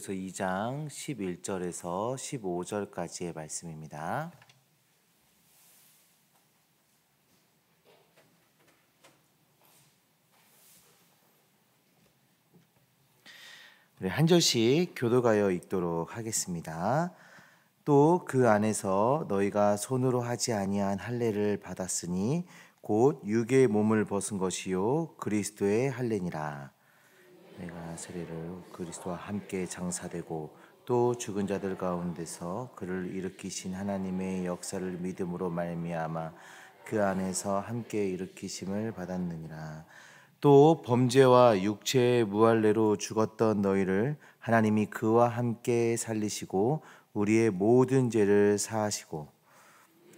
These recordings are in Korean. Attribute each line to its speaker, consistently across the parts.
Speaker 1: 고린도후서 2장 11절에서 15절까지의 말씀입니다. 한 절씩 교도하여 읽도록 하겠습니다. 또 그 안에서 너희가 손으로 하지 아니한 할례를 받았으니 곧 육의 몸을 벗은 것이요 그리스도의 할례니라. 내가 세례를 그리스도와 함께 장사되고 또 죽은 자들 가운데서 그를 일으키신 하나님의 역사를 믿음으로 말미암아 그 안에서 함께 일으키심을 받았느니라. 또 범죄와 육체의 무할례로 죽었던 너희를 하나님이 그와 함께 살리시고 우리의 모든 죄를 사하시고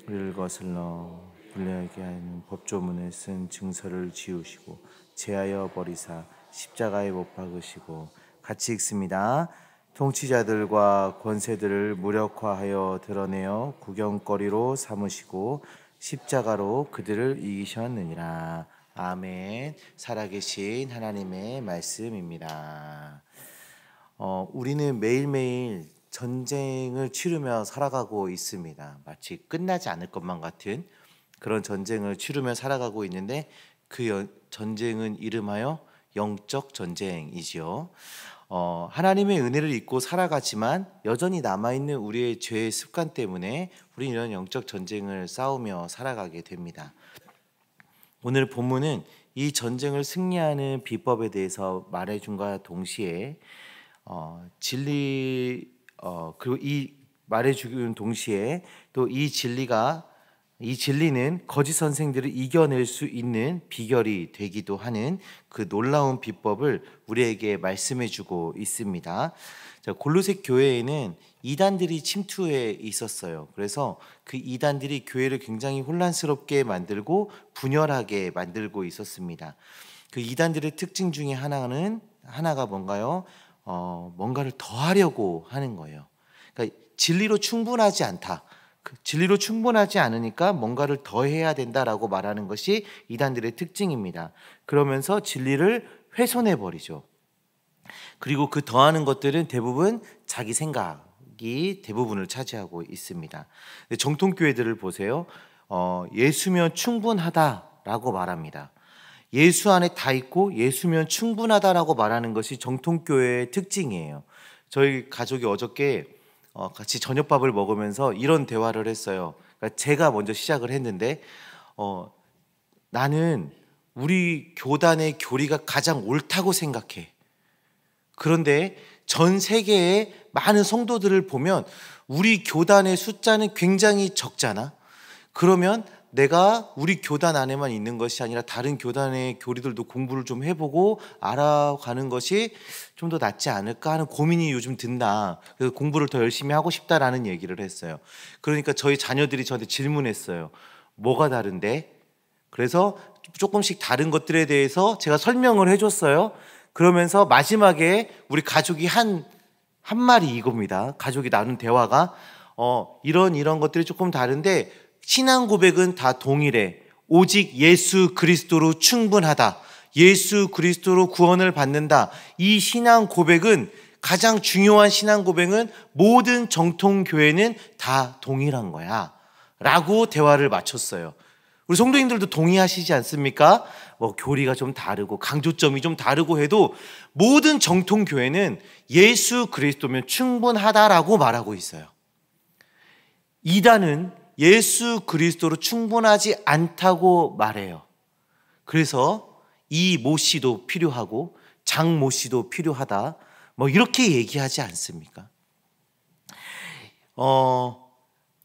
Speaker 1: 우리를 거슬러 불리하게 하는 법조문을 쓴 증서를 지우시고 제하여 버리사 십자가에 못 박으시고, 같이 읽습니다. 통치자들과 권세들을 무력화하여 드러내어 구경거리로 삼으시고 십자가로 그들을 이기셨느니라. 아멘. 살아계신 하나님의 말씀입니다. 우리는 매일매일 전쟁을 치르며 살아가고 있습니다. 마치 끝나지 않을 것만 같은 그런 전쟁을 치르며 살아가고 있는데 그 전쟁은 이름하여 영적 전쟁이지요. 하나님의 은혜를 잊고 살아가지만 여전히 남아있는 우리의 죄의 습관 때문에 우리는 이런 영적 전쟁을 싸우며 살아가게 됩니다. 오늘 본문은 이 전쟁을 승리하는 비법에 대해서 말해준과 동시에 그리고 이 말해주는 동시에 또 이 진리는 거짓 선생들을 이겨낼 수 있는 비결이 되기도 하는 그 놀라운 비법을 우리에게 말씀해주고 있습니다. 골로새 교회에는 이단들이 침투해 있었어요. 그래서 그 이단들이 교회를 굉장히 혼란스럽게 만들고 분열하게 만들고 있었습니다. 그 이단들의 특징 중에 하나가 뭔가요? 뭔가를 더 하려고 하는 거예요. 그러니까 진리로 충분하지 않다. 진리로 충분하지 않으니까 뭔가를 더 해야 된다라고 말하는 것이 이단들의 특징입니다. 그러면서 진리를 훼손해 버리죠. 그리고 그 더하는 것들은 대부분 자기 생각이 대부분을 차지하고 있습니다. 정통교회들을 보세요. 예수면 충분하다라고 말합니다. 예수 안에 다 있고 예수면 충분하다라고 말하는 것이 정통교회의 특징이에요. 저희 가족이 어저께 같이 저녁밥을 먹으면서 이런 대화를 했어요. 그러니까 제가 먼저 시작을 했는데 나는 우리 교단의 교리가 가장 옳다고 생각해. 그런데 전 세계의 많은 성도들을 보면 우리 교단의 숫자는 굉장히 적잖아. 그러면 내가 우리 교단 안에만 있는 것이 아니라 다른 교단의 교리들도 공부를 좀 해보고 알아가는 것이 좀 더 낫지 않을까 하는 고민이 요즘 든다. 그래서 공부를 더 열심히 하고 싶다라는 얘기를 했어요. 그러니까 저희 자녀들이 저한테 질문했어요. 뭐가 다른데? 그래서 조금씩 다른 것들에 대해서 제가 설명을 해줬어요. 그러면서 마지막에 우리 가족이 한 말이 이겁니다. 가족이 나눈 대화가 이런 것들이 조금 다른데 신앙 고백은 다 동일해. 오직 예수 그리스도로 충분하다. 예수 그리스도로 구원을 받는다. 이 신앙 고백은, 가장 중요한 신앙 고백은 모든 정통교회는 다 동일한 거야 라고 대화를 마쳤어요. 우리 성도님들도 동의하시지 않습니까? 교리가 좀 다르고 강조점이 좀 다르고 해도 모든 정통교회는 예수 그리스도면 충분하다라고 말하고 있어요. 이단은 예수 그리스도로 충분하지 않다고 말해요. 그래서 이 모 씨도 필요하고 장 모 씨도 필요하다, 이렇게 얘기하지 않습니까?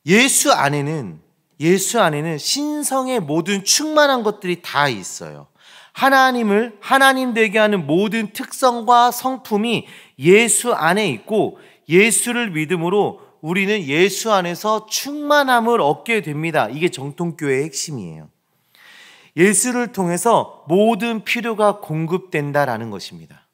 Speaker 1: 예수 안에는 신성의 모든 충만한 것들이 다 있어요. 하나님 되게 하는 모든 특성과 성품이 예수 안에 있고, 예수를 믿음으로 우리는 예수 안에서 충만함을 얻게 됩니다. 이게 정통교회의 핵심이에요. 예수를 통해서 모든 필요가 공급된다라는 것입니다.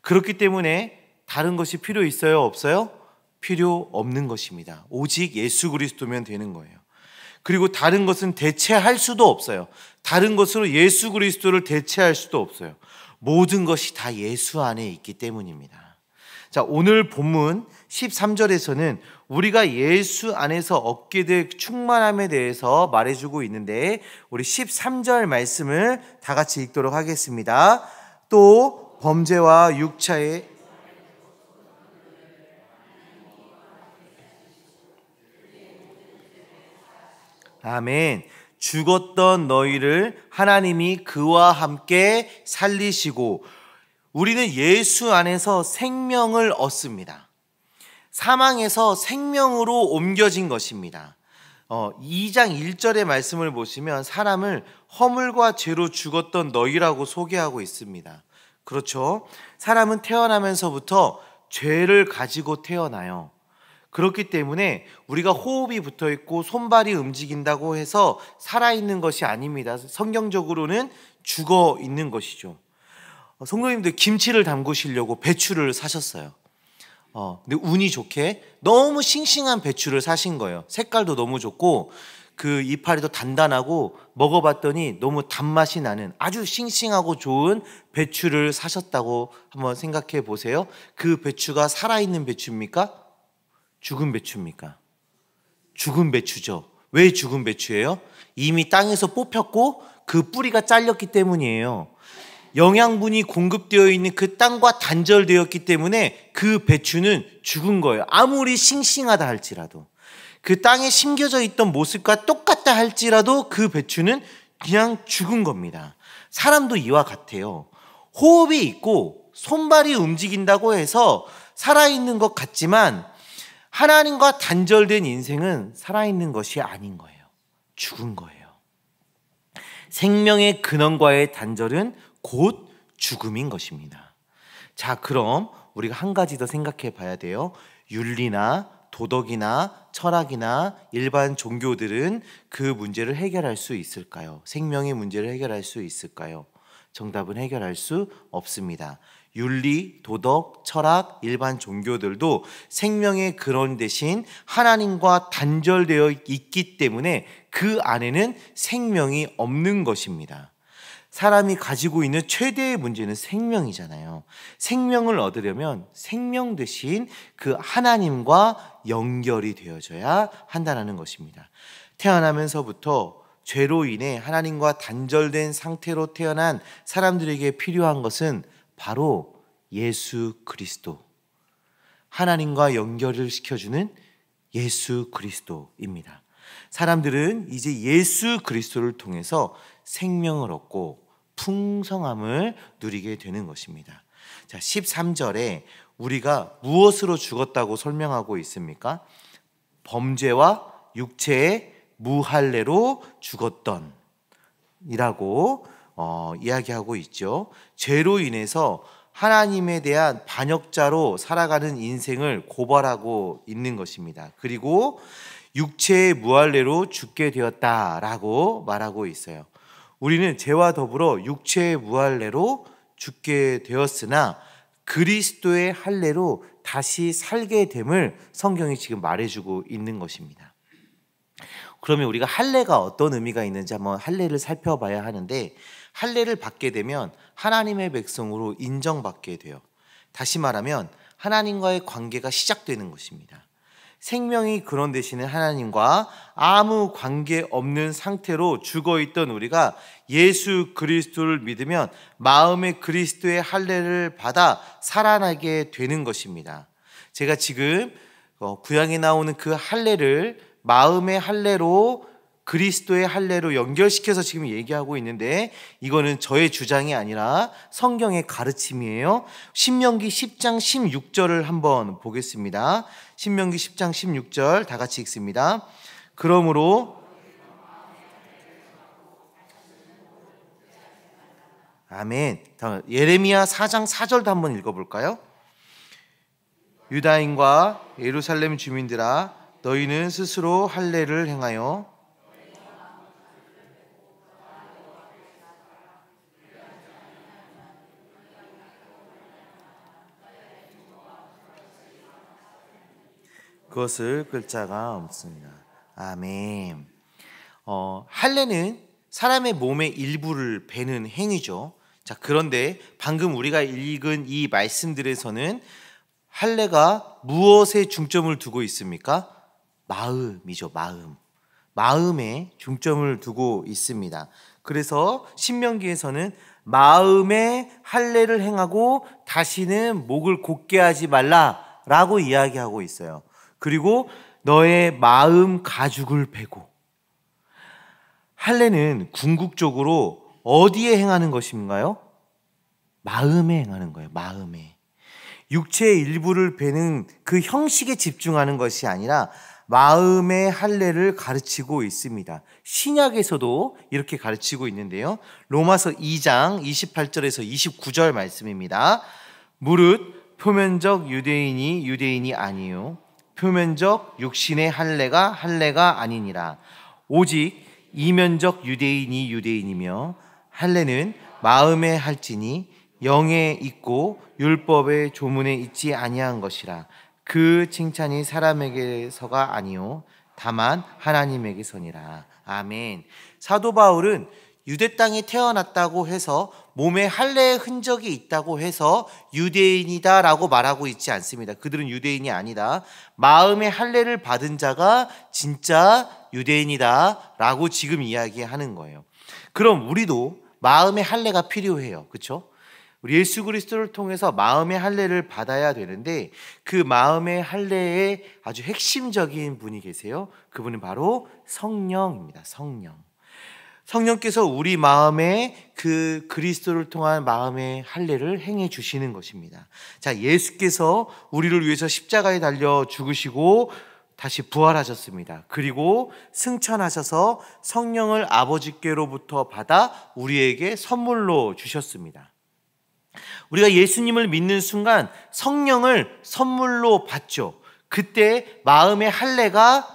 Speaker 1: 그렇기 때문에 다른 것이 필요 있어요? 없어요? 필요 없는 것입니다. 오직 예수 그리스도면 되는 거예요. 그리고 다른 것은 대체할 수도 없어요. 다른 것으로 예수 그리스도를 대체할 수도 없어요. 모든 것이 다 예수 안에 있기 때문입니다. 자, 오늘 본문 13절에서는 우리가 예수 안에서 얻게 될 충만함에 대해서 말해주고 있는데, 우리 13절 말씀을 다 같이 읽도록 하겠습니다. 또 범죄와 육체의 아멘. 죽었던 너희를 하나님이 그와 함께 살리시고, 우리는 예수 안에서 생명을 얻습니다. 사망에서 생명으로 옮겨진 것입니다. 2장 1절의 말씀을 보시면 사람을 허물과 죄로 죽었던 너희라고 소개하고 있습니다. 그렇죠? 사람은 태어나면서부터 죄를 가지고 태어나요. 그렇기 때문에 우리가 호흡이 붙어 있고 손발이 움직인다고 해서 살아있는 것이 아닙니다. 성경적으로는 죽어 있는 것이죠. 성도님들, 김치를 담그시려고 배추를 사셨어요. 근데 운이 좋게 너무 싱싱한 배추를 사신 거예요. 색깔도 너무 좋고 그 이파리도 단단하고, 먹어봤더니 너무 단맛이 나는 아주 싱싱하고 좋은 배추를 사셨다고 한번 생각해 보세요. 그 배추가 살아있는 배추입니까? 죽은 배추입니까? 죽은 배추죠. 왜 죽은 배추예요? 이미 땅에서 뽑혔고 그 뿌리가 잘렸기 때문이에요. 영양분이 공급되어 있는 그 땅과 단절되었기 때문에 그 배추는 죽은 거예요. 아무리 싱싱하다 할지라도, 그 땅에 심겨져 있던 모습과 똑같다 할지라도 그 배추는 그냥 죽은 겁니다. 사람도 이와 같아요. 호흡이 있고 손발이 움직인다고 해서 살아있는 것 같지만 하나님과 단절된 인생은 살아있는 것이 아닌 거예요. 죽은 거예요. 생명의 근원과의 단절은 곧 죽음인 것입니다. 자, 그럼 우리가 한 가지 더 생각해 봐야 돼요. 윤리나 도덕이나 철학이나 일반 종교들은 그 문제를 해결할 수 있을까요? 생명의 문제를 해결할 수 있을까요? 정답은 해결할 수 없습니다. 윤리, 도덕, 철학, 일반 종교들도 생명의 근원 대신 하나님과 단절되어 있기 때문에 그 안에는 생명이 없는 것입니다. 사람이 가지고 있는 최대의 문제는 생명이잖아요. 생명을 얻으려면 생명 대신 그 하나님과 연결이 되어져야 한다는 것입니다. 태어나면서부터 죄로 인해 하나님과 단절된 상태로 태어난 사람들에게 필요한 것은 바로 예수 그리스도, 하나님과 연결을 시켜주는 예수 그리스도입니다. 사람들은 이제 예수 그리스도를 통해서 생명을 얻고 풍성함을 누리게 되는 것입니다. 자, 13절에 우리가 무엇으로 죽었다고 설명하고 있습니까? 범죄와 육체의 무할례로 죽었던 이라고 이야기하고 있죠. 죄로 인해서 하나님에 대한 반역자로 살아가는 인생을 고발하고 있는 것입니다. 그리고 육체의 무할례로 죽게 되었다라고 말하고 있어요. 우리는 죄와 더불어 육체의 무할례로 죽게 되었으나 그리스도의 할례로 다시 살게 됨을 성경이 지금 말해주고 있는 것입니다. 그러면 우리가 할례가 어떤 의미가 있는지 한번 할례를 살펴봐야 하는데, 할례를 받게 되면 하나님의 백성으로 인정받게 돼요. 다시 말하면 하나님과의 관계가 시작되는 것입니다. 생명이 근원 되시는 하나님과 아무 관계 없는 상태로 죽어있던 우리가 예수 그리스도를 믿으면 마음의 그리스도의 할례를 받아 살아나게 되는 것입니다. 제가 지금 구약에 나오는 그 할례를 마음의 할례로, 그리스도의 할례로 연결시켜서 지금 얘기하고 있는데, 이거는 저의 주장이 아니라 성경의 가르침이에요. 신명기 10장 16절을 한번 보겠습니다. 신명기 10장 16절 다 같이 읽습니다. 그러므로 아멘. 예레미야 4장 4절도 한번 읽어볼까요? 유다인과 예루살렘 주민들아, 너희는 스스로 할례를 행하여 그것을 끌 자가 없습니다. 아멘. 할례는 사람의 몸의 일부를 베는 행위죠. 자, 그런데 방금 우리가 읽은 이 말씀들에서는 할례가 무엇에 중점을 두고 있습니까? 마음이죠, 마음. 마음에 중점을 두고 있습니다. 그래서 신명기에서는 마음에 할례를 행하고 다시는 목을 곧게 하지 말라라고 이야기하고 있어요. 그리고 너의 마음 가죽을 베고. 할례는 궁극적으로 어디에 행하는 것인가요? 마음에 행하는 거예요. 마음에. 육체의 일부를 베는 그 형식에 집중하는 것이 아니라 마음의 할례를 가르치고 있습니다. 신약에서도 이렇게 가르치고 있는데요. 로마서 2장 28절에서 29절 말씀입니다. 무릇 표면적 유대인이 유대인이 아니요 표면적 육신의 할례가 아니니라. 오직 이면적 유대인이 유대인이며 할례는 마음에 할지니 영에 있고 율법의 조문에 있지 아니한 것이라. 그 칭찬이 사람에게서가 아니요 다만 하나님에게서니라. 아멘. 사도 바울은 유대 땅에 태어났다고 해서 몸에 할례의 흔적이 있다고 해서 유대인이다라고 말하고 있지 않습니다. 그들은 유대인이 아니다. 마음의 할례를 받은 자가 진짜 유대인이다라고 지금 이야기하는 거예요. 그럼 우리도 마음의 할례가 필요해요. 그렇죠? 우리 예수 그리스도를 통해서 마음의 할례를 받아야 되는데 그 마음의 할례의 아주 핵심적인 분이 계세요. 그분은 바로 성령입니다. 성령. 성령께서 우리 마음에 그 그리스도를 통한 마음의 할례를 행해 주시는 것입니다. 자, 예수께서 우리를 위해서 십자가에 달려 죽으시고 다시 부활하셨습니다. 그리고 승천하셔서 성령을 아버지께로부터 받아 우리에게 선물로 주셨습니다. 우리가 예수님을 믿는 순간 성령을 선물로 받죠. 그때 마음의 할례가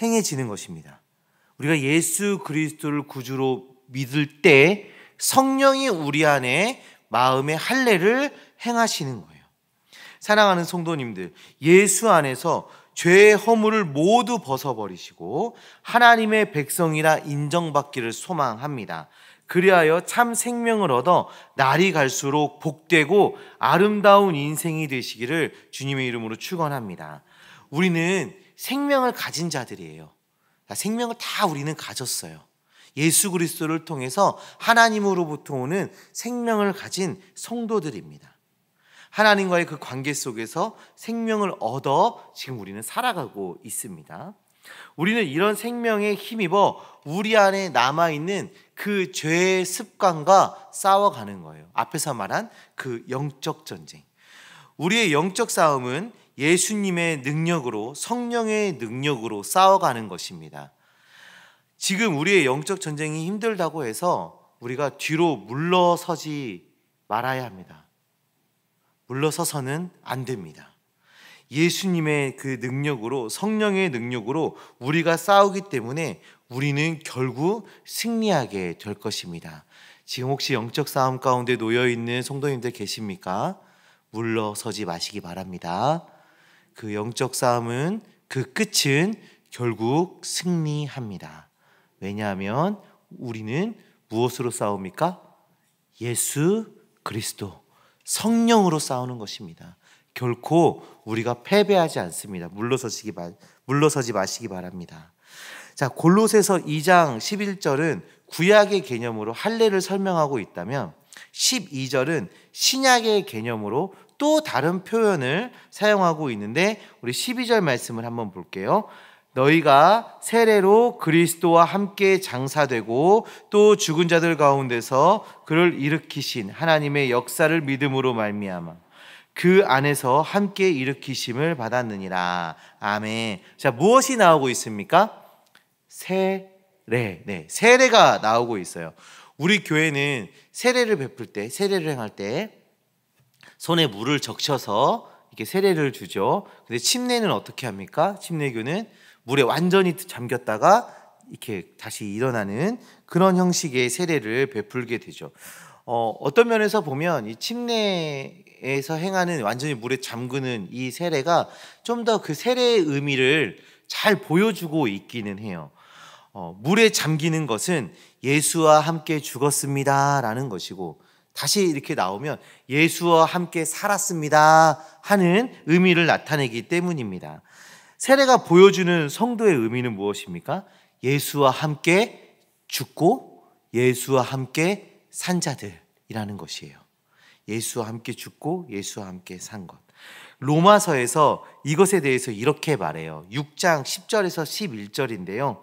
Speaker 1: 행해지는 것입니다. 우리가 예수 그리스도를 구주로 믿을 때 성령이 우리 안에 마음의 할례를 행하시는 거예요. 사랑하는 성도님들, 예수 안에서 죄의 허물을 모두 벗어버리시고 하나님의 백성이라 인정받기를 소망합니다. 그리하여 참 생명을 얻어 날이 갈수록 복되고 아름다운 인생이 되시기를 주님의 이름으로 축원합니다. 우리는 생명을 가진 자들이에요. 생명을 다 우리는 가졌어요. 예수 그리스도를 통해서 하나님으로부터 오는 생명을 가진 성도들입니다. 하나님과의 그 관계 속에서 생명을 얻어 지금 우리는 살아가고 있습니다. 우리는 이런 생명에 힘입어 우리 안에 남아있는 그 죄의 습관과 싸워가는 거예요. 앞에서 말한 그 영적 전쟁. 우리의 영적 싸움은 예수님의 능력으로, 성령의 능력으로 싸워가는 것입니다. 지금 우리의 영적 전쟁이 힘들다고 해서 우리가 뒤로 물러서지 말아야 합니다. 물러서서는 안 됩니다. 예수님의 그 능력으로, 성령의 능력으로 우리가 싸우기 때문에 우리는 결국 승리하게 될 것입니다. 지금 혹시 영적 싸움 가운데 놓여 있는 성도님들 계십니까? 물러서지 마시기 바랍니다. 그 영적 싸움은 그 끝은 결국 승리합니다. 왜냐하면 우리는 무엇으로 싸웁니까? 예수 그리스도, 성령으로 싸우는 것입니다. 결코 우리가 패배하지 않습니다. 물러서지 마시기 바랍니다. 자, 골로새서 2장 11절은 구약의 개념으로 할례를 설명하고 있다면 12절은 신약의 개념으로 또 다른 표현을 사용하고 있는데 우리 12절 말씀을 한번 볼게요. 너희가 세례로 그리스도와 함께 장사되고 또 죽은 자들 가운데서 그를 일으키신 하나님의 역사를 믿음으로 말미암아 그 안에서 함께 일으키심을 받았느니라. 아멘. 자, 무엇이 나오고 있습니까? 세례. 네, 세례가 나오고 있어요. 우리 교회는 세례를 베풀 때, 세례를 행할 때 손에 물을 적셔서 이렇게 세례를 주죠. 근데 침례는 어떻게 합니까? 침례교는 물에 완전히 잠겼다가 이렇게 다시 일어나는 그런 형식의 세례를 베풀게 되죠. 어떤 면에서 보면 이 침례에서 행하는 완전히 물에 잠그는 이 세례가 좀 더 그 세례의 의미를 잘 보여주고 있기는 해요. 물에 잠기는 것은 예수와 함께 죽었습니다라는 것이고 다시 이렇게 나오면 예수와 함께 살았습니다 하는 의미를 나타내기 때문입니다. 세례가 보여주는 성도의 의미는 무엇입니까? 예수와 함께 죽고 예수와 함께 산 자들이라는 것이에요. 예수와 함께 죽고 예수와 함께 산 것. 로마서에서 이것에 대해서 이렇게 말해요. 6장 10절에서 11절인데요.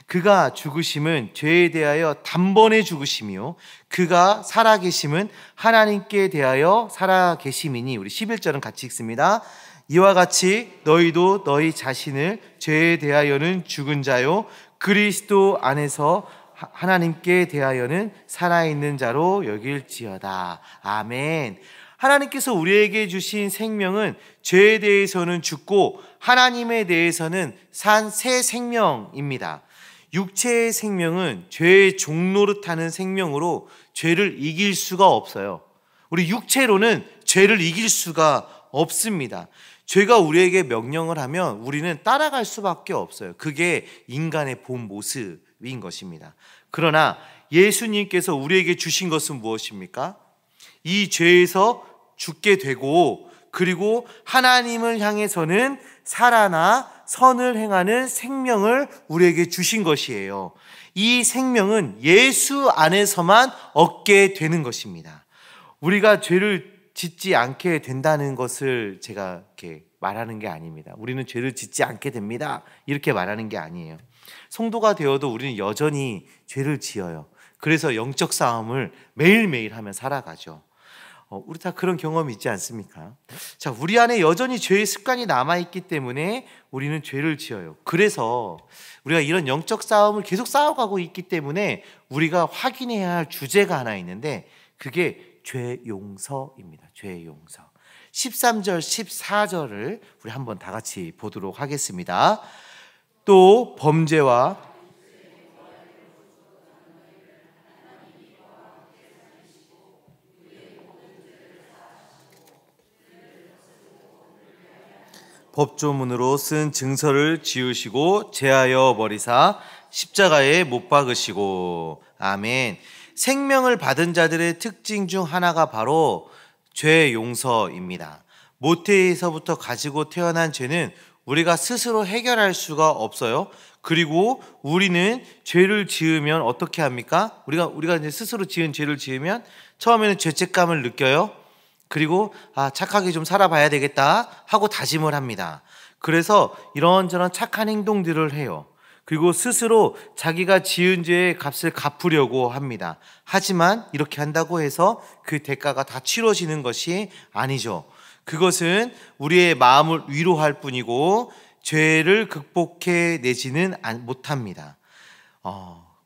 Speaker 1: 그가 죽으심은 죄에 대하여 단번에 죽으심이요 그가 살아계심은 하나님께 대하여 살아계심이니, 우리 11절은 같이 읽습니다. 이와 같이 너희도 너희 자신을 죄에 대하여는 죽은 자요 그리스도 안에서 하나님께 대하여는 살아있는 자로 여길지어다. 아멘. 하나님께서 우리에게 주신 생명은 죄에 대해서는 죽고 하나님에 대해서는 산 새 생명입니다. 육체의 생명은 죄의 종노릇하는 생명으로 죄를 이길 수가 없어요. 우리 육체로는 죄를 이길 수가 없습니다. 죄가 우리에게 명령을 하면 우리는 따라갈 수밖에 없어요. 그게 인간의 본 모습인 것입니다. 그러나 예수님께서 우리에게 주신 것은 무엇입니까? 이 죄에서 죽게 되고, 그리고 하나님을 향해서는 살아나 선을 행하는 생명을 우리에게 주신 것이에요. 이 생명은 예수 안에서만 얻게 되는 것입니다. 우리가 죄를 짓지 않게 된다는 것을 제가 이렇게 말하는 게 아닙니다. 우리는 죄를 짓지 않게 됩니다, 이렇게 말하는 게 아니에요. 성도가 되어도 우리는 여전히 죄를 지어요. 그래서 영적 싸움을 매일매일 하며 살아가죠. 우리 다 그런 경험이 있지 않습니까? 자, 우리 안에 여전히 죄의 습관이 남아있기 때문에 우리는 죄를 지어요. 그래서 우리가 이런 영적 싸움을 계속 싸워가고 있기 때문에 우리가 확인해야 할 주제가 하나 있는데, 그게 죄 용서입니다. 죄 용서. 13절, 14절을 우리 한번 다 같이 보도록 하겠습니다. 또 범죄와 법조문으로 쓴 증서를 지으시고 제하여 버리사 십자가에 못 박으시고. 아멘. 생명을 받은 자들의 특징 중 하나가 바로 죄 용서입니다. 모태에서부터 가지고 태어난 죄는 우리가 스스로 해결할 수가 없어요. 그리고 우리는 죄를 지으면 어떻게 합니까? 우리가 이제 스스로 지은 죄를 지으면 처음에는 죄책감을 느껴요. 그리고 착하게 좀 살아봐야 되겠다 하고 다짐을 합니다. 그래서 이런저런 착한 행동들을 해요. 그리고 스스로 자기가 지은 죄의 값을 갚으려고 합니다. 하지만 이렇게 한다고 해서 그 대가가 다 치러지는 것이 아니죠. 그것은 우리의 마음을 위로할 뿐이고 죄를 극복해 내지는 못합니다.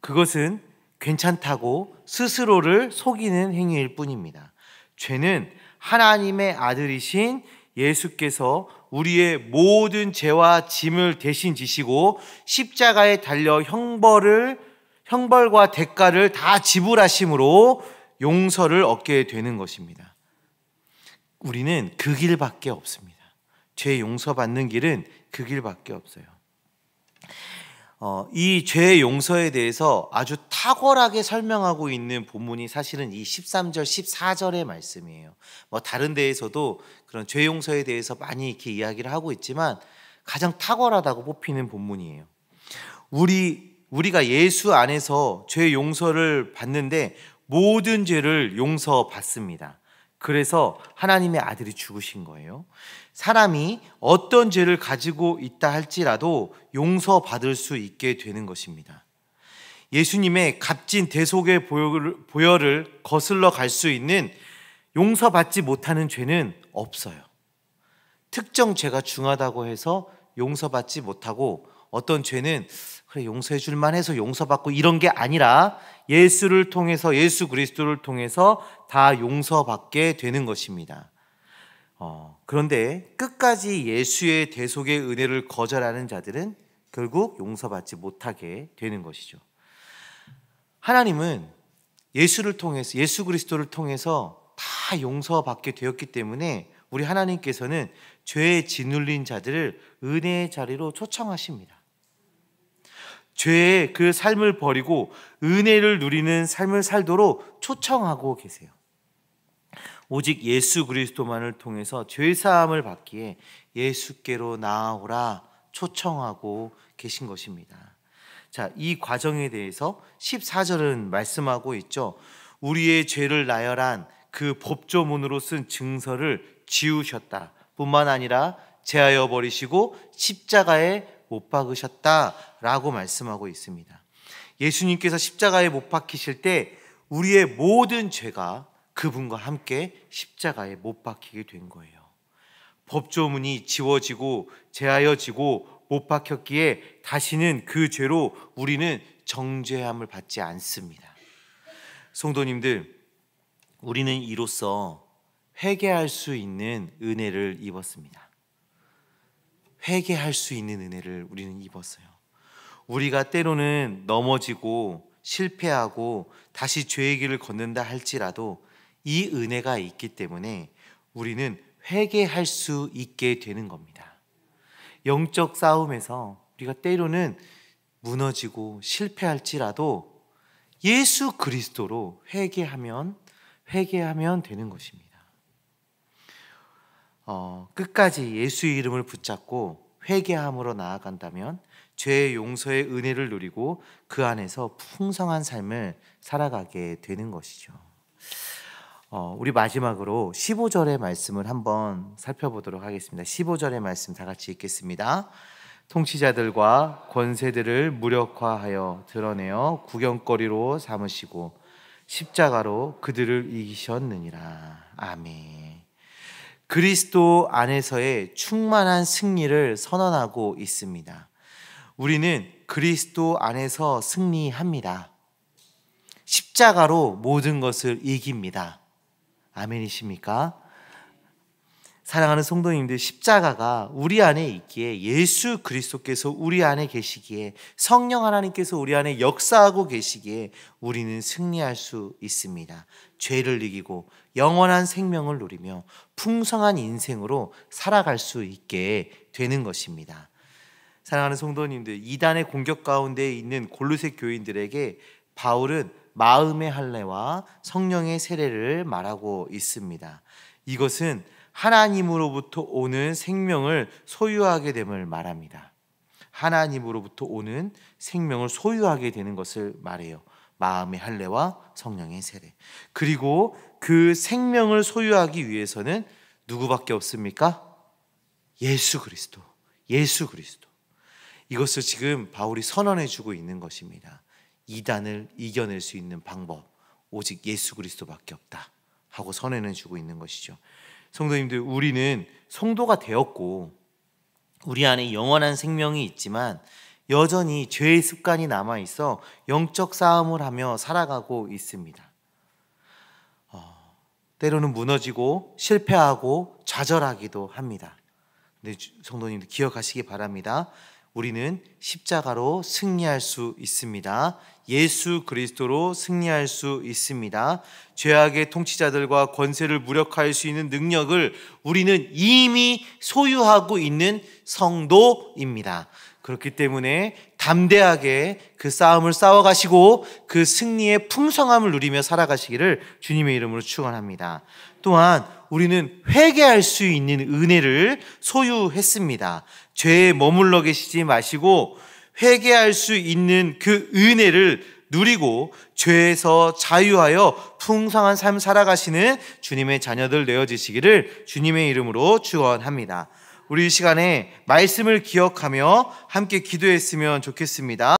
Speaker 1: 그것은 괜찮다고 스스로를 속이는 행위일 뿐입니다. 죄는 하나님의 아들이신 예수께서 우리의 모든 죄와 짐을 대신 지시고 십자가에 달려 형벌과 대가를 다 지불하심으로 용서를 얻게 되는 것입니다. 우리는 그 길밖에 없습니다. 죄 용서받는 길은 그 길밖에 없어요. 이 죄 용서에 대해서 아주 탁월하게 설명하고 있는 본문이 사실은 이 13절, 14절의 말씀이에요. 다른 데에서도 그런 죄 용서에 대해서 많이 이렇게 이야기를 하고 있지만 가장 탁월하다고 뽑히는 본문이에요. 우리가 예수 안에서 죄 용서를 받는데 모든 죄를 용서받습니다. 그래서 하나님의 아들이 죽으신 거예요. 사람이 어떤 죄를 가지고 있다 할지라도 용서받을 수 있게 되는 것입니다. 예수님의 값진 대속의 보혈을 거슬러 갈 수 있는 용서받지 못하는 죄는 없어요. 특정 죄가 중하다고 해서 용서받지 못하고 어떤 죄는 그래 용서해 줄만 해서 용서받고 이런 게 아니라 예수를 통해서, 예수 그리스도를 통해서 다 용서받게 되는 것입니다. 그런데 끝까지 예수의 대속의 은혜를 거절하는 자들은 결국 용서받지 못하게 되는 것이죠. 하나님은 예수를 통해서, 예수 그리스도를 통해서 다 용서받게 되었기 때문에 우리 하나님께서는 죄에 짓눌린 자들을 은혜의 자리로 초청하십니다. 죄의 그 삶을 버리고 은혜를 누리는 삶을 살도록 초청하고 계세요. 오직 예수 그리스도만을 통해서 죄사함을 받기에 예수께로 나아오라 초청하고 계신 것입니다. 자, 이 과정에 대해서 14절은 말씀하고 있죠. 우리의 죄를 나열한 그 법조문으로 쓴 증서를 지우셨다 뿐만 아니라 제하여 버리시고 십자가에 못 박으셨다라고 말씀하고 있습니다. 예수님께서 십자가에 못 박히실 때 우리의 모든 죄가 그분과 함께 십자가에 못 박히게 된 거예요. 법조문이 지워지고 제하여지고 못 박혔기에 다시는 그 죄로 우리는 정죄함을 받지 않습니다. 성도님들, 우리는 이로써 회개할 수 있는 은혜를 입었습니다. 회개할 수 있는 은혜를 우리는 입었어요. 우리가 때로는 넘어지고 실패하고 다시 죄의 길을 걷는다 할지라도 이 은혜가 있기 때문에 우리는 회개할 수 있게 되는 겁니다. 영적 싸움에서 우리가 때로는 무너지고 실패할지라도 예수 그리스도로 회개하면 되는 것입니다. 끝까지 예수의 이름을 붙잡고 회개함으로 나아간다면 죄의 용서의 은혜를 누리고 그 안에서 풍성한 삶을 살아가게 되는 것이죠. 우리 마지막으로 15절의 말씀을 한번 살펴보도록 하겠습니다. 15절의 말씀 다 같이 읽겠습니다. 통치자들과 권세들을 무력화하여 드러내어 구경거리로 삼으시고 십자가로 그들을 이기셨느니라. 아멘. 그리스도 안에서의 충만한 승리를 선언하고 있습니다. 우리는 그리스도 안에서 승리합니다. 십자가로 모든 것을 이깁니다. 아멘이십니까? 사랑하는 성도님들, 십자가가 우리 안에 있기에, 예수 그리스도께서 우리 안에 계시기에, 성령 하나님께서 우리 안에 역사하고 계시기에 우리는 승리할 수 있습니다. 죄를 이기고 영원한 생명을 누리며 풍성한 인생으로 살아갈 수 있게 되는 것입니다. 사랑하는 성도님들, 이단의 공격 가운데 있는 골로새 교인들에게 바울은 마음의 할례와 성령의 세례를 말하고 있습니다. 이것은 하나님으로부터 오는 생명을 소유하게 됨을 말합니다. 하나님으로부터 오는 생명을 소유하게 되는 것을 말해요. 마음의 할례와 성령의 세례. 그리고 그 생명을 소유하기 위해서는 누구밖에 없습니까? 예수 그리스도. 예수 그리스도. 이것을 지금 바울이 선언해 주고 있는 것입니다. 이단을 이겨낼 수 있는 방법, 오직 예수 그리스도밖에 없다 하고 선언해 주고 있는 것이죠. 성도님들, 우리는 성도가 되었고 우리 안에 영원한 생명이 있지만 여전히 죄의 습관이 남아있어 영적 싸움을 하며 살아가고 있습니다. 때로는 무너지고 실패하고 좌절하기도 합니다. 근데 성도님들 기억하시기 바랍니다. 우리는 십자가로 승리할 수 있습니다. 예수 그리스도로 승리할 수 있습니다. 죄악의 통치자들과 권세를 무력화할 수 있는 능력을 우리는 이미 소유하고 있는 성도입니다. 그렇기 때문에 담대하게 그 싸움을 싸워가시고 그 승리의 풍성함을 누리며 살아가시기를 주님의 이름으로 축원합니다. 또한 우리는 회개할 수 있는 은혜를 소유했습니다. 죄에 머물러 계시지 마시고 회개할 수 있는 그 은혜를 누리고 죄에서 자유하여 풍성한 삶 살아가시는 주님의 자녀들 되어지시기를 주님의 이름으로 축원합니다. 우리 이 시간에 말씀을 기억하며 함께 기도했으면 좋겠습니다.